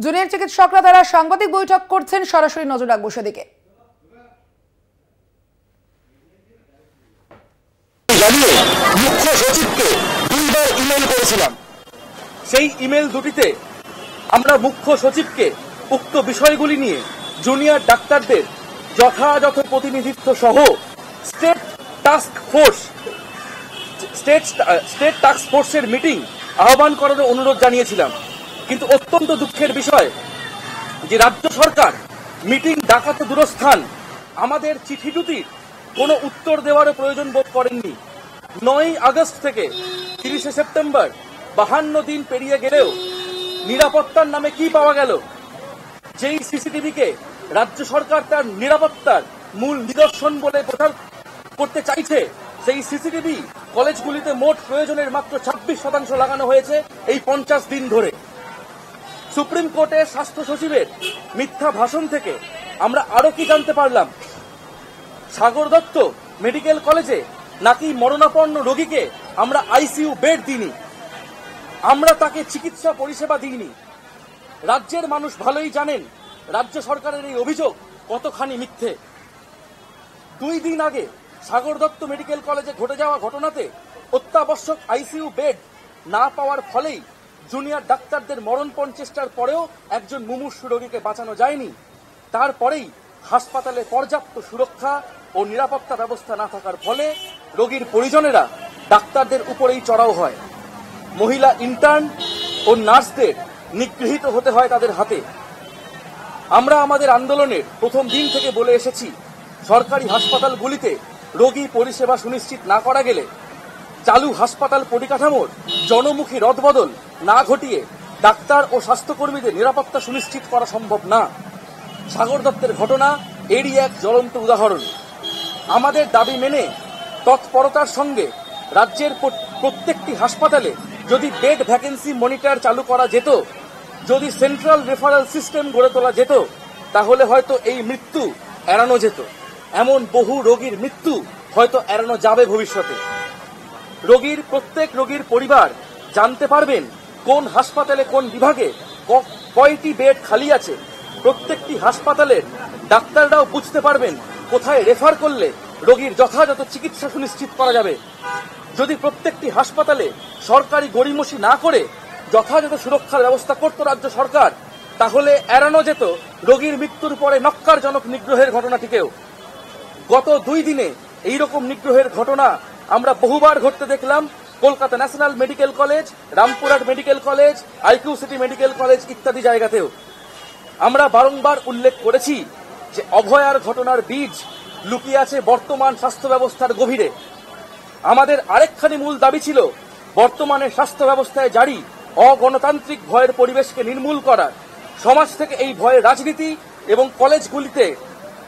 Junior চিকিৎসকরা দ্বারা সাংবাদিক বৈঠক করছেন, সরাসরি নজর রাখবো সেদিকে। মুখ্য সচিবকে 2বার ইমেল করেছিলাম। সেই ইমেল দুটিতে আমরা মুখ্য সচিবকে উক্ত বিষয়গুলি নিয়ে জুনিয়র ডাক্তারদের যথাযথ প্রতিনিধিত্ব সহ স্টেট টাস্ক ফোর্সের মিটিং আহ্বান করার অনুরোধ জানিয়েছিলাম। কিন্তু অত্যন্ত দুঃখের বিষয় যে রাজ্য সরকার মিটিং ডাকাতে দূরস্থান আমাদের চিঠি দুটির কোনো উত্তর দেওয়ারও প্রয়োজন বোধ করেননি। 9 আগস্ট থেকে 30 সেপ্টেম্বর 52 দিন পেরিয়ে গেলেও নিরাপত্তার নামে কি পাওয়া গেল? যেই সিসিটিভিকে রাজ্য সরকার তার নিরাপত্তার মূল নিদর্শন বলে প্রচার করতে চাইছে, সেই সিসিটিভি কলেজগুলিতে মোট প্রয়োজনের মাত্র 26% লাগানো হয়েছে এই 50 দিন ধরে। সুপ্রিম কোর্টের স্বাস্থ্য সচিবের মিথ্যা ভাষণ থেকে আমরা আরো কি জানতে পারলাম? সাগর দত্ত মেডিকেল কলেজে নাকি মরণাপন্ন রোগীকে আমরা আইসিইউ বেড দিইনি, আমরা তাকে চিকিৎসা পরিষেবা দিইনি। রাজ্যের মানুষ ভালোই জানেন রাজ্য সরকারের এই অভিযোগ কতখানি মিথ্যে। 2 দিন আগে সাগর দত্ত মেডিকেল কলেজে ঘটে যাওয়া ঘটনাতে অত্যাবশ্যক আইসিইউ বেড না পাওয়ার ফলেই জুনিয়র ডাক্তারদের মরণপণ চেষ্টার পরেও একজন মুমূর্ষু রোগীকে বাঁচানো যায়নি। তারপরেই হাসপাতালে পর্যাপ্ত সুরক্ষা ও নিরাপত্তা ব্যবস্থা না থাকার ফলে রোগীর পরিজনেরা ডাক্তারদের উপরেই চড়াও হয়। মহিলা ইন্টার্ন ও নার্সদের নিগৃহীত হতে হয় তাদের হাতে। আমরা আমাদের আন্দোলনের প্রথম দিন থেকে বলে এসেছি, সরকারি হাসপাতালগুলিতে রোগী পরিষেবা সুনিশ্চিত না করা গেলে চালু হাসপাতাল পরিকাঠামোর জনমুখী রদবদল না ঘটিয়ে ডাক্তার ও স্বাস্থ্যকর্মীদের নিরাপত্তা সুনিশ্চিত করা সম্ভব না। সাগর দত্তের ঘটনা এরই এক জ্বলন্ত উদাহরণ। আমাদের দাবি মেনে তৎপরতার সঙ্গে রাজ্যের প্রত্যেকটি হাসপাতালে যদি বেড ভ্যাকেন্সি মনিটর চালু করা যেত, যদি সেন্ট্রাল রেফারেল সিস্টেম গড়ে তোলা যেত, তাহলে হয়তো এই মৃত্যু এড়ানো যেত। এমন বহু রোগীর মৃত্যু হয়তো এড়ানো যাবে ভবিষ্যতে। প্রত্যেক রোগীর পরিবার জানতে পারবেন কোন হাসপাতালে কোন বিভাগে কয়টি বেড খালি আছে। প্রত্যেকটি হাসপাতালের ডাক্তাররাও বুঝতে পারবেন কোথায় রেফার করলে রোগীর যথাযথ চিকিৎসা সুনিশ্চিত করা যাবে। যদি প্রত্যেকটি হাসপাতালে সরকারি গড়িমসি না করে যথাযথ সুরক্ষার ব্যবস্থা করত রাজ্য সরকার, তাহলে এড়ানো যেত রোগীর মৃত্যুর পরে নক্কারজনক নিগ্রহের ঘটনাটিকেও। গত 2 দিনে এইরকম নিগ্রহের ঘটনা আমরা বহুবার ঘটতে দেখলাম Kolkata national medical college, Rampurhat medical college, IQ city medical college ইত্যাদি জায়গাতেও। আমরা বারংবার উল্লেখ করেছি যে অভয়ার ঘটনার বীজ লুকিয়ে আছে বর্তমান স্বাস্থ্য ব্যবস্থার গভীরে। আমাদের আরেকখানি মূল দাবি ছিল বর্তমানে স্বাস্থ্য ব্যবস্থায় জারি অগণতান্ত্রিক ভয়ের পরিবেশকে নির্মূল করার, সমাজ থেকে এই ভয়ের রাজনীতি এবং কলেজগুলিতে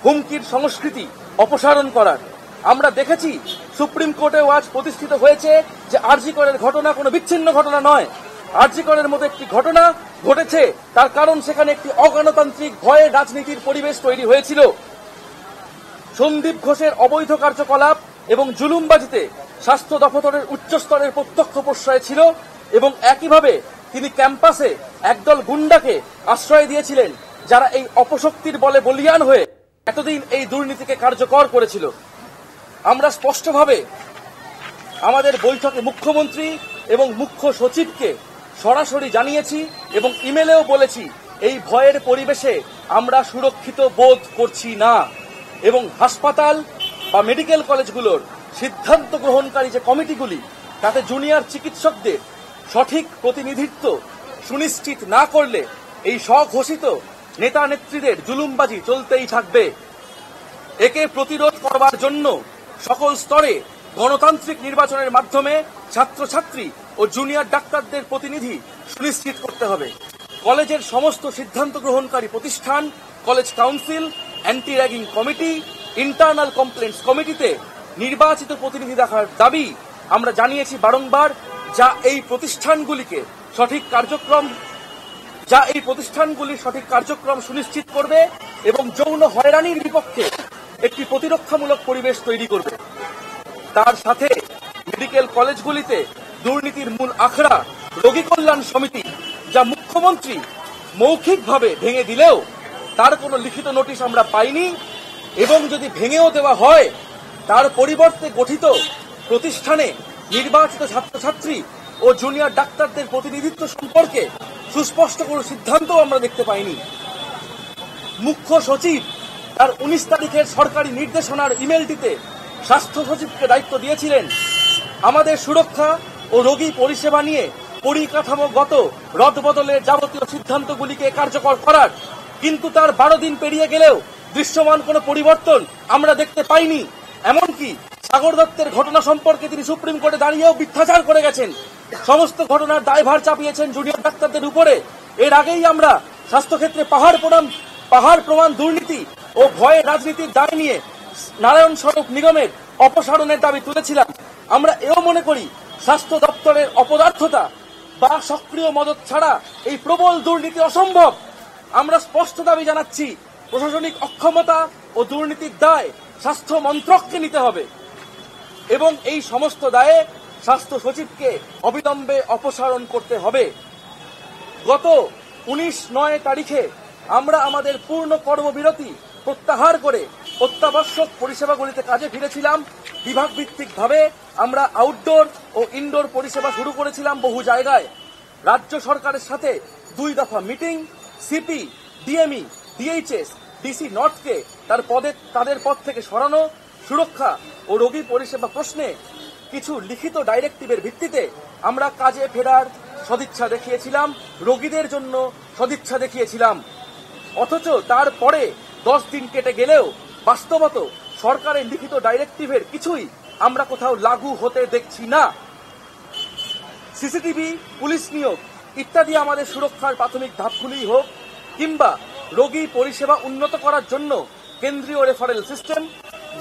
হুমকির সংস্কৃতি অপসারণ করার। আমরা দেখেছি সুপ্রিম কোর্টেও আজ প্রতিষ্ঠিত হয়েছে যে আরজি করের ঘটনা কোনো বিচ্ছিন্ন ঘটনা নয়। আরজি করের মতো একটি ঘটনা ঘটেছে, তার কারণ সেখানে একটি অগণতান্ত্রিক ভয়ের রাজনীতির পরিবেশ তৈরি হয়েছিল। সন্দীপ ঘোষের অবৈধ কার্যকলাপ এবং জুলুমবাজিতে স্বাস্থ্য দপ্তরের উচ্চস্তরের প্রত্যক্ষ প্রশ্রয় ছিল এবং একইভাবে তিনি ক্যাম্পাসে একদল গুন্ডাকে আশ্রয় দিয়েছিলেন যারা এই অপশক্তির বলে বলিয়ান হয়ে এতদিন এই দুর্নীতিকে কার্যকর করেছিল। আমরা স্পষ্টভাবে আমাদের বৈঠকে মুখ্যমন্ত্রী এবং মুখ্য সচিবকে সরাসরি জানিয়েছি এবং ইমেলেও বলেছি এই ভয়ের পরিবেশে আমরা সুরক্ষিত বোধ করছি না এবং হাসপাতাল বা মেডিকেল কলেজগুলোর সিদ্ধান্ত গ্রহণকারী যে কমিটিগুলি, তাতে জুনিয়র চিকিৎসকদের সঠিক প্রতিনিধিত্ব সুনিশ্চিত না করলে এই স্বঘোষিত নেতা নেত্রীদের জুলুমবাজি চলতেই থাকবে। একে প্রতিরোধ করবার জন্য সকল স্তরে গণতান্ত্রিক নির্বাচনের মাধ্যমে ছাত্রছাত্রী ও জুনিয়র ডাক্তারদের প্রতিনিধি সুনিশ্চিত করতে হবে। কলেজের সমস্ত সিদ্ধান্ত গ্রহণকারী প্রতিষ্ঠান, college council, anti ragging committee, internal complaints কমিটিতে নির্বাচিত প্রতিনিধি রাখার দাবি আমরা জানিয়েছি বারংবার, যা এই প্রতিষ্ঠানগুলির সঠিক কার্যক্রম সুনিশ্চিত করবে এবং যৌন হয়রানির বিপক্ষে একটি প্রতিরক্ষামূলক পরিবেশ তৈরি করবে। তার সাথে মেডিকেল কলেজগুলিতে দুর্নীতির মূল আখড়া রোগী কল্যাণ সমিতি, যা মুখ্যমন্ত্রী মৌখিকভাবে ভেঙে দিলেও তার কোনো লিখিত নোটিশ আমরা পাইনি, এবং যদি ভেঙেও দেওয়া হয় তার পরিবর্তে গঠিত প্রতিষ্ঠানে নির্বাচিত ছাত্রছাত্রী ও জুনিয়র ডাক্তারদের প্রতিনিধিত্ব সম্পর্কে সুস্পষ্ট কোনো সিদ্ধান্তও আমরা দেখতে পাইনি। মুখ্য সচিব তার 19 তারিখের সরকারি নির্দেশনার ইমেলটিতে স্বাস্থ্য সচিবকে দায়িত্ব দিয়েছিলেন আমাদের সুরক্ষা ও রোগী পরিষেবা নিয়ে পরিকাঠামোগত রদবদলের যাবতীয় সিদ্ধান্তগুলিকে কার্যকর করার, কিন্তু তার 12 দিন পেরিয়ে গেলেও দৃশ্যমান কোনো পরিবর্তন আমরা দেখতে পাইনি। এমনকি সাগর দত্তের ঘটনা সম্পর্কে তিনি সুপ্রিম কোর্টে দাঁড়িয়েও মিথ্যাচার করে গেছেন, সমস্ত ঘটনার দায়ভার চাপিয়েছেন জুনিয়র ডাক্তারদের উপরে। এর আগেই আমরা স্বাস্থ্যক্ষেত্রে পাহাড় প্রমাণ দুর্নীতি ও ভয়ে রাজনীতির দায় নিয়ে নারায়ণ সড়ক নিগমের অপসারণের দাবি তুলেছিলাম। আমরা এও মনে করি স্বাস্থ্য দপ্তরের অপদার্থতা বা সক্রিয় মদত ছাড়া এই প্রবল দুর্নীতি অসম্ভব। আমরা স্পষ্ট দাবি জানাচ্ছি, প্রশাসনিক অক্ষমতা ও দুর্নীতির দায় স্বাস্থ্য মন্ত্রককে নিতে হবে এবং এই সমস্ত দায়ে স্বাস্থ্য সচিবকে অবিলম্বে অপসারণ করতে হবে। গত 19/9 তারিখে আমরা আমাদের পূর্ণ কর্মবিরতি প্রত্যাহার করে অত্যাবশ্যক পরিষেবাগুলিতে কাজে ফিরেছিলাম। বিভাগ ভিত্তিকভাবে আমরা আউটডোর ও ইনডোর পরিষেবা শুরু করেছিলাম বহু জায়গায়। রাজ্য সরকারের সাথে 2 দফা meeting, CP, DME, DHS, DC নর্থকে তাদের পদ থেকে সরানো, সুরক্ষা ও রোগী পরিষেবা প্রশ্নে কিছু লিখিত ডাইরেক্টিভের ভিত্তিতে আমরা কাজে ফেরার সদিচ্ছা দেখিয়েছিলাম, রোগীদের জন্য সদিচ্ছা দেখিয়েছিলাম। অথচ তারপরে 10 দিন কেটে গেলেও বাস্তবত সরকারের লিখিত ডাইরেক্টিভের কিছুই আমরা কোথাও লাগু হতে দেখছি না। সিসিটিভি, পুলিশ নিয়োগ ইত্যাদি আমাদের সুরক্ষার প্রাথমিক ধাপগুলিই হোক, কিংবা রোগী পরিষেবা উন্নত করার জন্য কেন্দ্রীয় referral system,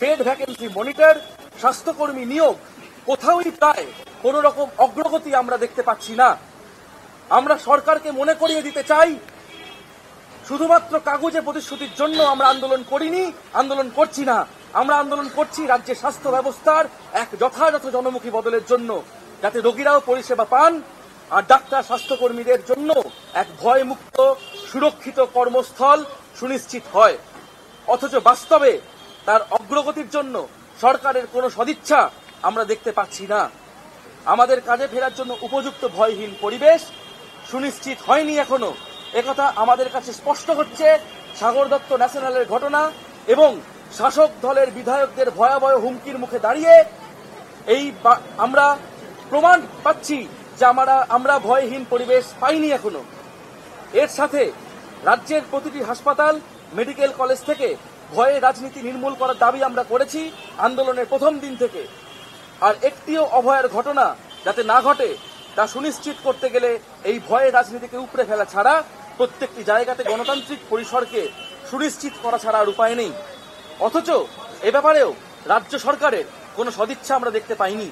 bed vacancy monitor, স্বাস্থ্যকর্মী নিয়োগ, কোথাওই প্রায় কোন রকম অগ্রগতি আমরা দেখতে পাচ্ছি না। আমরা সরকারকে মনে করিয়ে দিতে চাই, শুধুমাত্র কাগজে প্রতিশ্রুতির জন্য আমরা আন্দোলন করিনি, আন্দোলন করছি না। আমরা আন্দোলন করছি রাজ্যের স্বাস্থ্য ব্যবস্থার এক যথাযথ জনমুখী বদলের জন্য, যাতে রোগীরাও পরিষেবা পান আর ডাক্তার স্বাস্থ্যকর্মীদের জন্য এক ভয়মুক্ত সুরক্ষিত কর্মস্থল সুনিশ্চিত হয়। অথচ বাস্তবে তার অগ্রগতির জন্য সরকারের কোনো সদিচ্ছা আমরা দেখতে পাচ্ছি না। আমাদের কাজে ফেরার জন্য উপযুক্ত ভয়হীন পরিবেশ সুনিশ্চিত হয়নি এখনো। একথা আমাদের কাছে স্পষ্ট হচ্ছে সাগর দত্ত ন্যাশনালের ঘটনা এবং শাসক দলের বিধায়কদের ভয়াবহ হুমকির মুখে দাঁড়িয়ে আমরা প্রমাণ পাচ্ছি যে আমরা ভয়হীন পরিবেশ পাইনি এখনো। এর সাথে রাজ্যের প্রতিটি হাসপাতাল, মেডিকেল কলেজ থেকে ভয়ে রাজনীতি নির্মূল করার দাবি আমরা করেছি আন্দোলনের প্রথম দিন থেকে। আর একটিও অভয়ের ঘটনা যাতে না ঘটে তা সুনিশ্চিত করতে গেলে এই ভয়ে রাজনীতিকে উপড়ে ফেলা ছাড়া প্রত্যেকটি জায়গাতে গণতান্ত্রিক পরিসরকে সুনিশ্চিত করা ছাড়া আর উপায় নেই। অথচ এ ব্যাপারেও রাজ্য সরকারের কোনো সদিচ্ছা আমরা দেখতে পাইনি।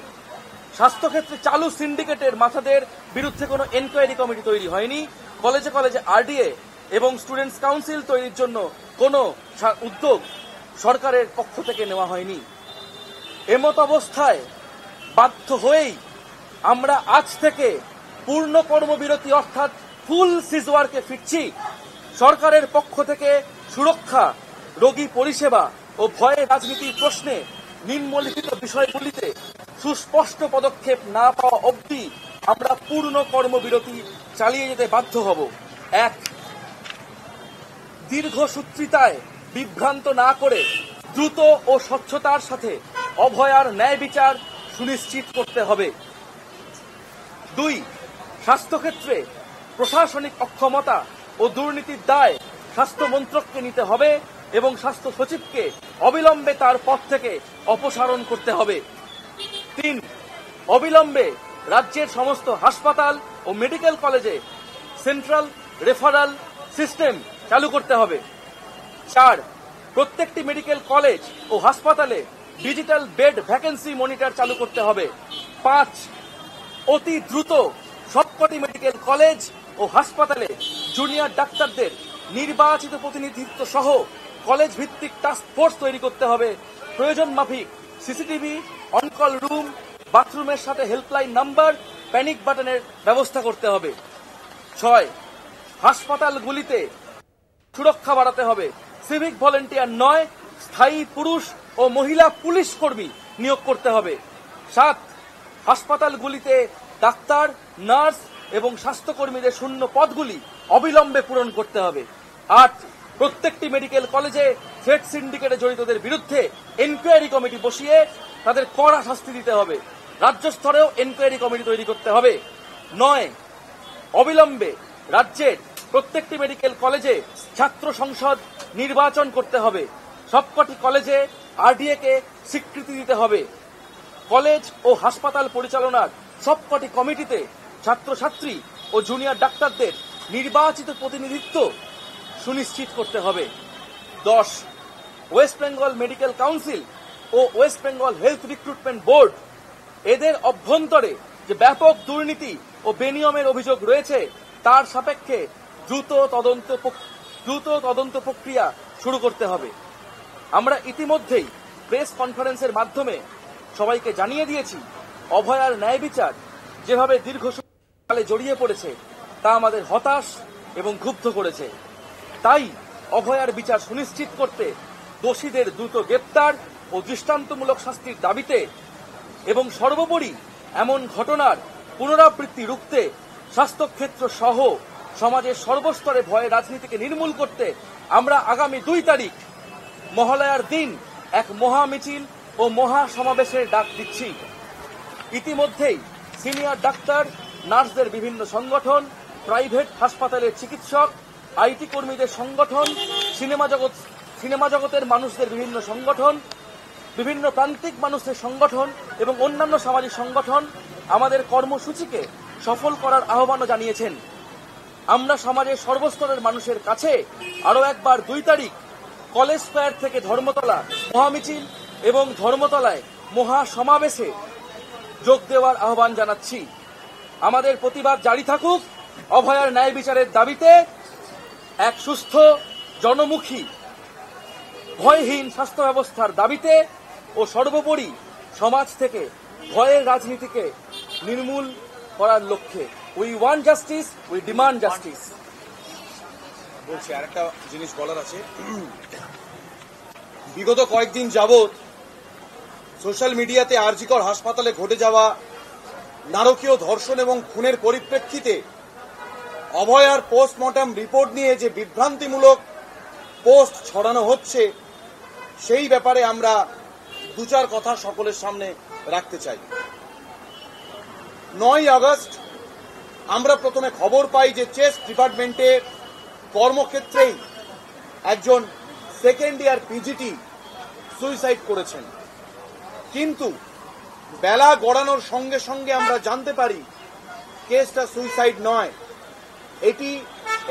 স্বাস্থ্যক্ষেত্রে চালু সিন্ডিকেটের মাথাদের বিরুদ্ধে কোনো এনকোয়ারি কমিটি তৈরি হয়নি। কলেজে কলেজে আরডিএ এবং স্টুডেন্টস কাউন্সিল তৈরির জন্য কোনো উদ্যোগ সরকারের পক্ষ থেকে নেওয়া হয়নি। এমত অবস্থায় বাধ্য হয়েই আমরা আজ থেকে পূর্ণ কর্মবিরতি অর্থাৎ ফুল সিজওয়ার্কে ফিরছি। সরকারের পক্ষ থেকে সুরক্ষা, রোগী পরিষেবা ও ভয়ে রাজনীতির প্রশ্নে নিম্নলিখিত বিষয়গুলিতে সুস্পষ্ট পদক্ষেপ না পাওয়া অবধি আমরা পূর্ণ কর্মবিরতি চালিয়ে যেতে বাধ্য হব। 1. দীর্ঘসূত্রিতায় বিভ্রান্ত না করে দ্রুত ও স্বচ্ছতার সাথে অভয়ার ন্যায় বিচার সুনিশ্চিত করতে হবে। 2. স্বাস্থ্যক্ষেত্রে প্রশাসনিক অক্ষমতা ও দুর্নীতির দায় স্বাস্থ্য মন্ত্রককে নিতে হবে এবং স্বাস্থ্য সচিবকে অবিলম্বে তার পদ থেকে অপসারণ করতে হবে। 3. অবিলম্বে রাজ্যের সমস্ত হাসপাতাল ও মেডিকেল কলেজে সেন্ট্রাল রেফারাল সিস্টেম চালু করতে হবে। 4. প্রত্যেকটি মেডিকেল কলেজ ও হাসপাতালে ডিজিটাল বেড ভ্যাকেন্সি মনিটর চালু করতে হবে। 5. অতি দ্রুত সবকটি মেডিকেল কলেজ ও হাসপাতালে জুনিয়র ডাক্তারদের নির্বাচিত প্রতিনিধিত্ব সহ কলেজ ভিত্তিক টাস্ক ফোর্স তৈরি করতে হবে। প্রয়োজন মাফিক সিসিটিভি, অনকল রুম, বাথরুমের সাথে হেল্পলাইন নাম্বার, প্যানিক বাটনের ব্যবস্থা করতে হবে। 6. হাসপাতালগুলিতে সুরক্ষা বাড়াতে হবে। সিভিক ভলেন্টিয়ার নয়, স্থায়ী পুরুষ ও মহিলা পুলিশ কর্মী নিয়োগ করতে হবে। 7, হাসপাতালগুলিতে ডাক্তার, নার্স এবং স্বাস্থ্যকর্মীদের শূন্য পদগুলি অবিলম্বে পূরণ করতে হবে। 8, প্রত্যেকটি মেডিকেল কলেজে থ্রেড সিন্ডিকেটে জড়িতদের বিরুদ্ধে এনকোয়ারি কমিটি বসিয়ে তাদের কড়া শাস্তি দিতে হবে। রাজ্য স্তরেও এনকোয়ারি কমিটি তৈরি করতে হবে। 9, অবিলম্বে রাজ্যের প্রত্যেকটি মেডিকেল কলেজে ছাত্র সংসদ নির্বাচন করতে হবে। সবকটি কলেজে আরডিএ কে স্বীকৃতি দিতে হবে। কলেজ ও হাসপাতাল পরিচালনার সবকটি কমিটিতে ছাত্রছাত্রী ও জুনিয়র ডাক্তারদের নির্বাচিত প্রতিনিধিত্ব সুনিশ্চিত করতে হবে। 10, ওয়েস্ট বেঙ্গল মেডিকেল কাউন্সিল ও West Bengal health recruitment board এদের অভ্যন্তরে যে ব্যাপক দুর্নীতি ও বেনিয়মের অভিযোগ রয়েছে তার সাপেক্ষে দ্রুত তদন্ত প্রক্রিয়া শুরু করতে হবে। আমরা ইতিমধ্যেই প্রেস কনফারেন্সের মাধ্যমে সবাইকে জানিয়ে দিয়েছি, অভয়ার ন্যায় বিচার যেভাবে দীর্ঘকালে জড়িয়ে পড়েছে তা আমাদের হতাশ এবং ক্ষুব্ধ করেছে। তাই অভয়ার বিচার সুনিশ্চিত করতে দোষীদের দ্রুত গ্রেপ্তার ও দৃষ্টান্তমূলক শাস্তির দাবিতে এবং সর্বোপরি এমন ঘটনার পুনরাবৃত্তি রুখতে স্বাস্থ্যক্ষেত্র সহ সমাজের সর্বস্তরে ভয়ের রাজনীতিকে নির্মূল করতে আমরা আগামী 2 তারিখ মহালয়ার দিন এক মহা মিছিল ও মহা সমাবেশের ডাক দিচ্ছি। ইতিমধ্যেই সিনিয়র ডাক্তার, নার্সদের বিভিন্ন সংগঠন, প্রাইভেট হাসপাতালের চিকিৎসক, আইটি কর্মীদের সংগঠন, সিনেমা জগতের মানুষদের বিভিন্ন সংগঠন, বিভিন্ন প্রান্তিক মানুষদের সংগঠন এবং অন্যান্য সামাজিক সংগঠন আমাদের কর্মসূচিকে সফল করার আহ্বানও জানিয়েছেন। আমরা সমাজের সর্বস্তরের মানুষের কাছে আরও একবার 2 তারিখ কলেজ স্কয়ার থেকে ধর্মতলা মহামিছিল এবং ধর্মতলায় মহা সমাবেশে যোগ দেওয়ার আহ্বান জানাচ্ছি। আমাদের প্রতিবাদ জারি থাকুক। অভয়ার ন্যায় বিচারের দাবিতে এক সুস্থ, জনমুখী, ভয়হীন স্বাস্থ্য ব্যবস্থার দাবিতে ও সর্বোপরি সমাজ থেকে ভয়ের রাজনীতিকে নির্মূল করার লক্ষ্যে we want justice, we demand justice. বলছি আরেকটা জিনিস বলার আছে। বিগত কয়েকদিন যাবৎ সোশ্যাল মিডিয়াতে আরজিকর হাসপাতালে ঘটে যাওয়া নারকীয় ধর্ষণ এবং খুনের পরিপ্রেক্ষিতে অভয়ার পোস্টমর্টম রিপোর্ট নিয়ে যে বিভ্রান্তিমূলক পোস্ট ছড়ানো হচ্ছে সেই ব্যাপারে আমরা 2-4 কথা সকলের সামনে রাখতে চাই। 9 আগস্ট আমরা প্রথমে খবর পাই যে চেস্ট ডিপার্টমেন্টে কর্মক্ষেত্রেই একজন সেকেন্ড ইয়ার পিজিটি সুইসাইড করেছেন, কিন্তু বেলা গড়ানোর সঙ্গে সঙ্গে আমরা জানতে পারি কেসটা সুইসাইড নয়, এটি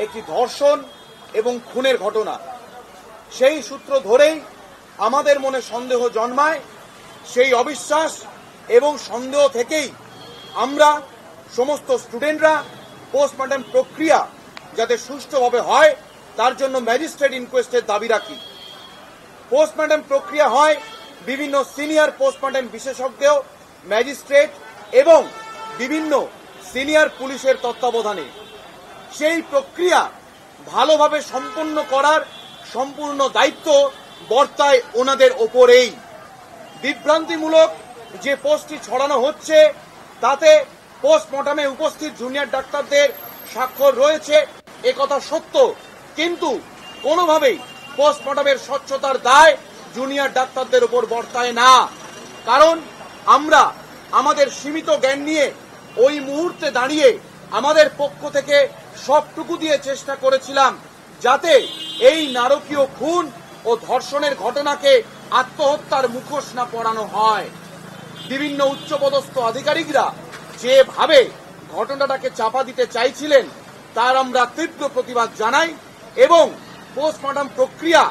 একটি ধর্ষণ এবং খুনের ঘটনা। সেই সূত্র ধরেই আমাদের মনে সন্দেহ জন্মায়। সেই অবিশ্বাস এবং সন্দেহ থেকেই আমরা সমস্ত স্টুডেন্টরা পোস্টমর্টম প্রক্রিয়া যাতে সুষ্ঠুভাবে হয় তার জন্য ম্যাজিস্ট্রেট ইনকোয়েস্টের দাবি রাখি। পোস্টমর্টম প্রক্রিয়া হয় বিভিন্ন সিনিয়র পোস্টমর্টম বিশেষজ্ঞ, ম্যাজিস্ট্রেট এবং বিভিন্ন সিনিয়র পুলিশের তত্ত্বাবধানে। সেই প্রক্রিয়া ভালোভাবে সম্পন্ন করার সম্পূর্ণ দায়িত্ব বর্তায় ওনাদের ওপরেই। বিভ্রান্তিমূলক যে পোস্টটি ছড়ানো হচ্ছে তাতে পোস্টমর্টমে উপস্থিত জুনিয়র ডাক্তারদের স্বাক্ষর রয়েছে, একথা সত্য, কিন্তু কোনোভাবেই পোস্টমর্টমের স্বচ্ছতার দায় জুনিয়র ডাক্তারদের উপর বর্তায় না। কারণ আমরা আমাদের সীমিত জ্ঞান নিয়ে ওই মুহূর্তে দাঁড়িয়ে আমাদের পক্ষ থেকে সবটুকু দিয়ে চেষ্টা করেছিলাম যাতে এই নারকীয় খুন ও ধর্ষণের ঘটনাকে আত্মহত্যার মুখোশ না পরানো হয়। বিভিন্ন উচ্চপদস্থ আধিকারিকরা যেভাবে ঘটনাটাকে চাপা দিতে চাইছিলেন তার আমরা তীব্র প্রতিবাদ জানাই এবং পোস্টমর্টম প্রক্রিয়া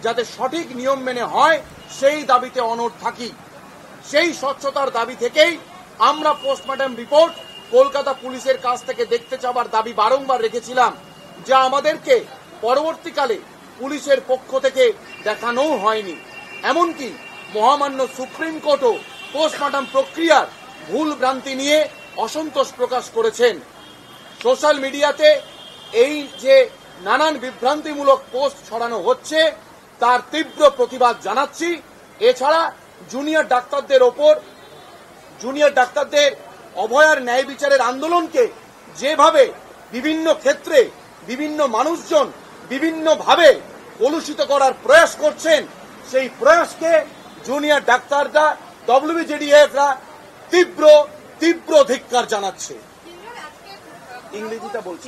যাতে সঠিক নিয়ম মেনে হয় সেই দাবিতে অনড় থাকি। সেই স্বচ্ছতার দাবি থেকেই আমরা পোস্টমর্টম রিপোর্ট কলকাতা পুলিশের কাছ থেকে দেখতে চাওয়ার দাবি বারংবার রেখেছিলাম, যা আমাদেরকে পরবর্তীকালে পুলিশের পক্ষ থেকে দেখানোও হয়নি। এমনকি মহামান্য সুপ্রিম কোর্টও পোস্টমর্টম প্রক্রিয়ার ভুল ভ্রান্তি নিয়ে অসন্তোষ প্রকাশ করেছেন। সোশ্যাল মিডিয়াতে এই যে নানান বিভ্রান্তিমূলক পোস্ট ছড়ানো হচ্ছে তার তীব্র প্রতিবাদ জানাচ্ছি। এছাড়া জুনিয়র ডাক্তারদের অভয়ার ন্যায় বিচারের আন্দোলনকে যেভাবে বিভিন্ন ক্ষেত্রে বিভিন্ন মানুষজন বিভিন্নভাবে কলুষিত করার প্রয়াস করছেন, সেই প্রয়াসকে জুনিয়র ডাক্তাররা WBJDF-রা তীব্র ধিক্কার জানাচ্ছে। ইংরেজিটা বলছি।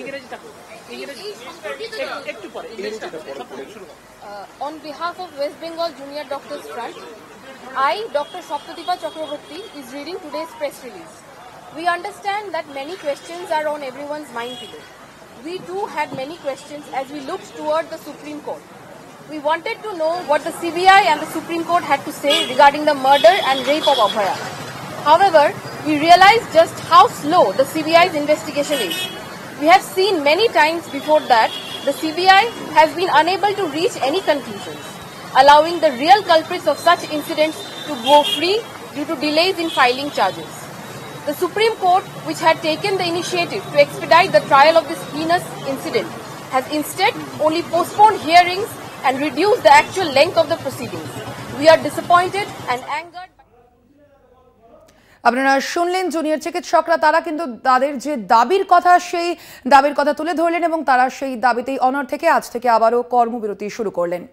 On behalf of West Bengal Junior Doctors Front, I, Dr. Saptadipa Chakraborty, is reading today's press release. We understand that many questions are on everyone's mind today. We too had many questions as we looked toward the Supreme Court. We wanted to know what the CBI and the Supreme Court had to say regarding the murder and rape of Abhaya. However, we realized just how slow the CBI's investigation is. We have seen many times before that the CBI has been unable to reach any conclusions, allowing the real culprits of such incidents to go free due to delays in filing charges. The Supreme Court, which had taken the initiative to expedite the trial of this heinous incident, has instead only postponed hearings and reduced the actual length of the proceedings. We are disappointed and angered. আপনারা শুনলেন junior চিকিৎসকরা তারা কিন্তু তাদের যে দাবির কথা সেই দাবির কথা তুলে ধরলেন এবং তারা সেই দাবিতেই অনড় থেকে আজ থেকে আবারও কর্মবিরতি শুরু করলেন।